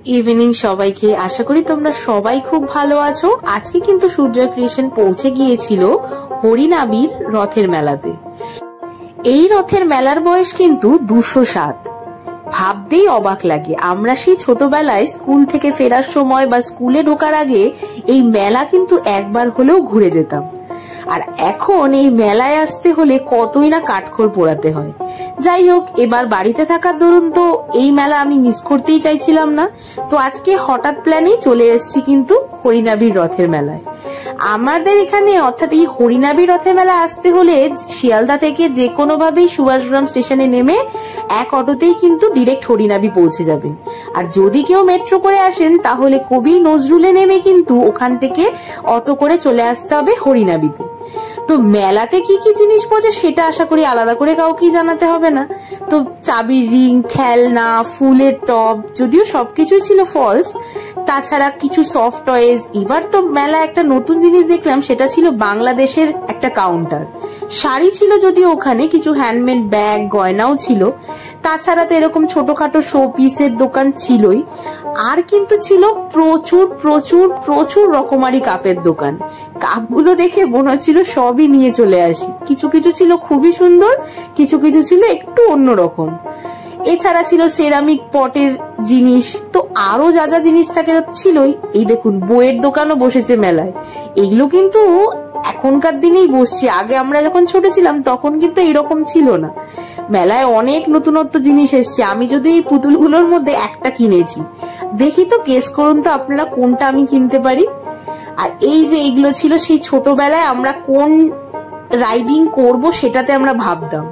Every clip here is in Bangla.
ইভিনিং সবাইকে। আশা করি তোমরা সবাই খুব ভালো আছো। আজকে কিন্তু সূর্য ক্রিয়েশন পৌঁছে গিয়েছিল হরিনাবির রথের মেলাতে। এই রথের মেলার বয়স কিন্তু 207। ভাবতেই অবাক লাগে, আমরা সেই ছোটবেলায় স্কুল থেকে ফেরার সময় বা স্কুলে ঢোকার আগে এই মেলা কিন্তু একবার হলেও ঘুরে যেতাম। আর এখন এই মেলায় আসতে হলে কতই না কাঠখড় পোড়াতে হয়। যাই হোক, এবার বাড়িতে থাকার দরুন তো এই মেলা আমি মিস করতেই চাইছিলাম না। তো আজকে হঠাৎ প্ল্যানেই চলে এসেছি কিন্তু হরিনাবির রথের মেলায়। আমাদের এখানে অর্থাৎ এই হরিনাবির রথের মেলা আসতে হলে শিয়ালদা থেকে যে কোনো ভাবেই সুভাষগ্রাম স্টেশনে নেমে এক অটোতেই কিন্তু ডিরেক্ট হরিনাবি পৌঁছে যাবেন। আর যদি কেউ মেট্রো করে আসেন তাহলে কবি নজরুলে নেমে কিন্তু ওখান থেকে অটো করে চলে আসতে হবে হরিনাবিতে। তো মেলাতে কি কি জিনিস পাওয়া সেটা আশা করি আলাদা করে কাউকেই জানাতে হবে না। তো চাবির রিং, খেলনা, ফুলের টব, যদিও সবকিছুই ছিল ফলস, তাছাড়া কিছু সফট টয়েজ। এবার তো মেলা একটা নতুন জিনিস দেখলাম, সেটা ছিল বাংলাদেশের একটা কাউন্টার। শাড়ি ছিল যদিও ওখানে, কিছু হ্যান্ডমেড ব্যাগ, গয়নাও ছিল। তাছাড়া তো এরকম ছোটখাটো শো পিসের দোকান ছিলই। আর কিন্তু ছিল প্রচুর প্রচুর প্রচুর রকমারি কাপের দোকান। কাপগুলো দেখে মনে হচ্ছিল সবই নিয়ে চলে আসি। কিছু কিছু ছিল খুবই সুন্দর, কিছু কিছু ছিল একটু অন্যরকম। এছাড়া ছিল সেরামিক পটের জিনিস, তো আরো যা যা জিনিস থাকে ছিলই। এই দেখুন, বইয়ের দোকানও বসেছে মেলায়। এগুলো কিন্তু এখনকার দিনেই বসছে, আগে আমরা যখন ছোট ছিলাম তখন কিন্তু এরকম ছিল না। মেলায় অনেক নতুনত্ব জিনিস এসছে। আমি যদি এই পুতুলগুলোর মধ্যে একটা কিনেছি, দেখি তো গেস করুন তো আপনারা কোনটা আমি কিনতে পারি। আর এই যে এগুলো ছিল সেই ছোটবেলায় আমরা কোন রাইডিং করব সেটাতে আমরা ভাবতাম।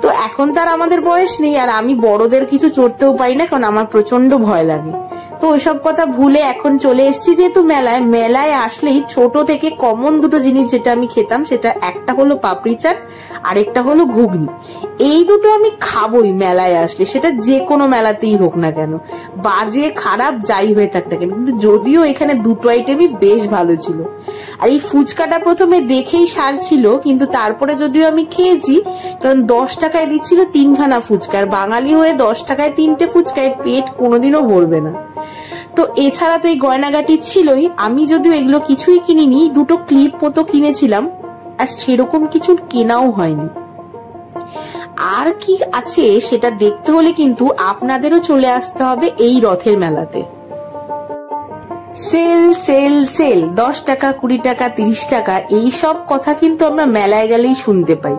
তো এখন তার আমাদের বয়স নেই, আর আমি বড়দের কিছু চড়তেও পারি না, কারণ আমার প্রচন্ড ভয় লাগে। তো ওইসব কথা ভুলে এখন চলে এসেছি যেহেতু মেলায় আসলেই ছোট থেকে কমন দুটো জিনিস যেটা আমি খেতাম, সেটা একটা হলো পাপড়ি চাট, আরেকটা হলো ঘুগনি। এই দুটো আমি খাবোই মেলায় আসলে, সেটা যে কোনো মেলাতেই হোক না কেন, বাজে খারাপ যাই হয়ে থাক না কেন। কিন্তু যদিও এখানে দুটো আইটেমই বেশ ভালো ছিল। আর এই ফুচকাটা প্রথমে দেখেই সার ছিল, কিন্তু তারপরে যদিও আমি খেয়েছি, কারণ 10 টাকায় দিচ্ছিল 3খানা ফুচকা। আর বাঙালি হয়ে 10 টাকায় 3টে ফুচকায় পেট কোনোদিনও ভরবে না। তো এছাড়া তো এই গয়নাগাটি ছিলই। আমি যদিও এগুলো কিছুই কিনিনি, দুটো ক্লিপ মতো কিনেছিলাম, আর সেরকম কিছু কেনাও হয়নি। আর কি আছে সেটা দেখতে হলে কিন্তু আপনাদেরও চলে আসতে হবে এই রথের মেলাতে। সেল সেল সেল, 10 টাকা, 20 টাকা, 30 টাকা, এই সব কথা কিন্তু আমরা মেলায় গেলেই শুনতে পাই।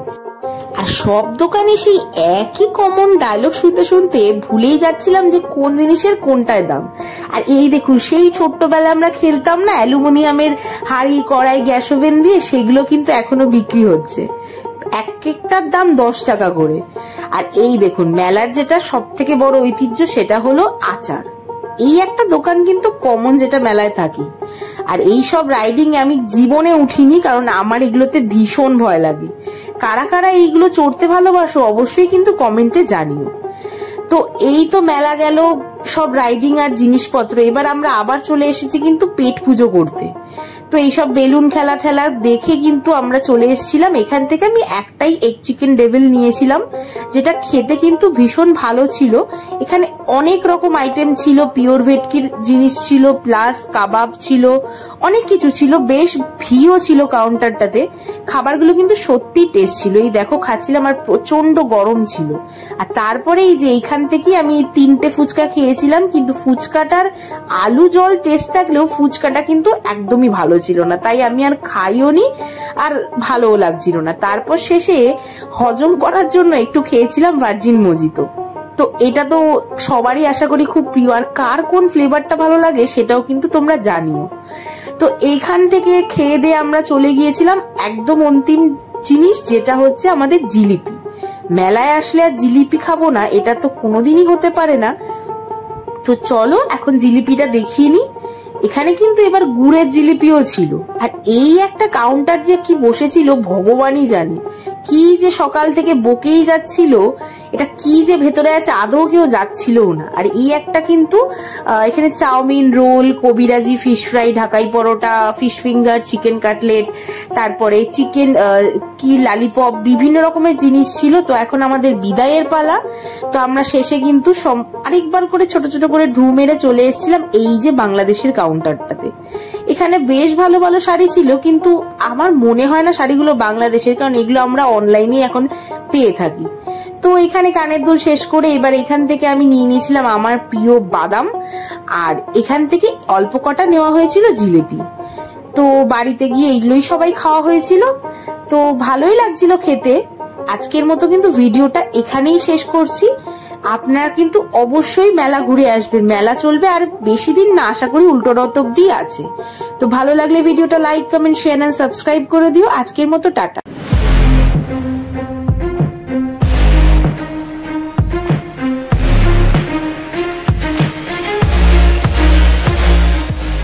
আর সব দোকানে সেই একই কমন ডায়লগ শুনতে শুনতে ভুলেই যাচ্ছিলাম যে কোন জিনিসের কোনটায় দাম। আর এই দেখুন, সেই ছোট্টবেলায় আমরা খেলতাম না অ্যালুমিনিয়ামের হাড়ি, কড়াই, গ্যাস ওভেন দিয়ে, সেগুলো কিন্তু এখনো বিক্রি হচ্ছে। এক একটার দাম 10 টাকা করে। আর এই দেখুন, মেলার যেটা সব থেকে বড় ঐতিহ্য সেটা হলো আচার। এই একটা দোকান কিন্তু কমন, যেটা মেলায় থাকি। আর এই সব রাইডিং আমি জীবনে উঠিনি, কারণ আমার এগুলোতে ভীষণ ভয় লাগে। কারা কারা এইগুলো চড়তে ভালোবাসো অবশ্যই কিন্তু কমেন্টে জানিও। তো এই তো মেলা গেল সব রাইডিং আর জিনিসপত্র। এবার আমরা আবার চলে এসেছি কিন্তু পেট পুজো করতে। তো এইসব বেলুন খেলা ঠেলা দেখে কিন্তু আমরা চলে এসেছিলাম। এখান থেকে আমি একটাই এগ চিকেন ডেভিল নিয়েছিলাম, যেটা খেতে কিন্তু ভীষণ ভালো ছিল। এখানে অনেক রকম আইটেম ছিল, পিওর ভেটকির জিনিস ছিল, প্লাস কাবাব ছিল, অনেক কিছু ছিল। বেশ ভিড়ও ছিল কাউন্টারটাতে। খাবারগুলো কিন্তু সত্যি টেস্ট ছিল। এই দেখো খাচ্ছিলাম, আর প্রচন্ড গরম ছিল। আর তারপরে এই যে এইখান থেকে আমি 3টে ফুচকা খেয়েছিলাম, কিন্তু ফুচকাটার আলু জল টেস্ট থাকলেও ফুচকাটা কিন্তু একদমই ভালো ছিল না, তাই আমি আর খাইও নি, আর ভালোও লাগছিল না। তারপর শেষে হজম করার জন্য একটু খেয়েছিলাম ভার্জিন মজিতো। তো এটা তো সবারই আশা করি খুব প্রিয়, আর কার কোন ফ্লেভারটা ভালো লাগে সেটাও কিন্তু তোমরা জানিও। তো এইখান থেকে খেয়ে দিয়ে আমরা চলে গিয়েছিলাম একদম অন্তিম জিনিস, যেটা হচ্ছে আমাদের জিলিপি। মেলায় আসলে আর জিলিপি খাবো না, এটা তো কোনোদিনই হতে পারে না। তো চলো এখন জিলিপিটা দেখিয়ে নি। এখানে কিন্তু এবার গুড়ের জিলিপিও ছিল। আর এই একটা কাউন্টার যে কি বসেছিল ভগবানই জানে, কি যে সকাল থেকে বকেই যাচ্ছিল, এটা কি যে ভেতরে আছে আদৌ কেউ যাচ্ছিলও না। আর এই একটা কিন্তু এখানে চাউমিন, রোল, কবিরাজি, ফিশ ফ্রাই, ঢাকাই পরোটা, ফিশ ফিঙ্গার, চিকেন কাটলেট, তারপরে চিকেন কি লালিপপ, বিভিন্ন রকমের জিনিস ছিল। তো এখন আমাদের বিদায়ের পালা। তো আমরা শেষে কিন্তু আরেকবার করে ছোট ছোট করে ঢু মেরে চলে এসেছিলাম এই যে বাংলাদেশের কাউন্টারটাতে। এখানে বেশ ভালো ভালো শাড়ি ছিল, কিন্তু আমার মনে হয় না শাড়িগুলো বাংলাদেশের, কারণ এগুলো আমরা অনলাইনে এখন পেয়ে থাকি। তো এখানে কানের দুল শেষ করে এবার এখান থেকে আমি নিয়ে নিয়েছিলাম আমার প্রিয় বাদাম, আর এখান থেকে অল্প কটা নেওয়া হয়েছিল জিলিপি। তো বাড়িতে গিয়ে এইগুলোই সবাই খাওয়া হয়েছিল। তো ভালোই লাগছিল খেতে। আজকের মতো কিন্তু ভিডিওটা এখানেই শেষ করছি। আপনারা কিন্তু অবশ্যই মেলা ঘুরে আসবেন, মেলা চলবে আর বেশি দিন না, আশা করি উল্টো রথ অব্দি আছে। তো ভালো লাগলে ভিডিওটা like, comment, share and subscribe করে দিও। আজকের মতো টাটা।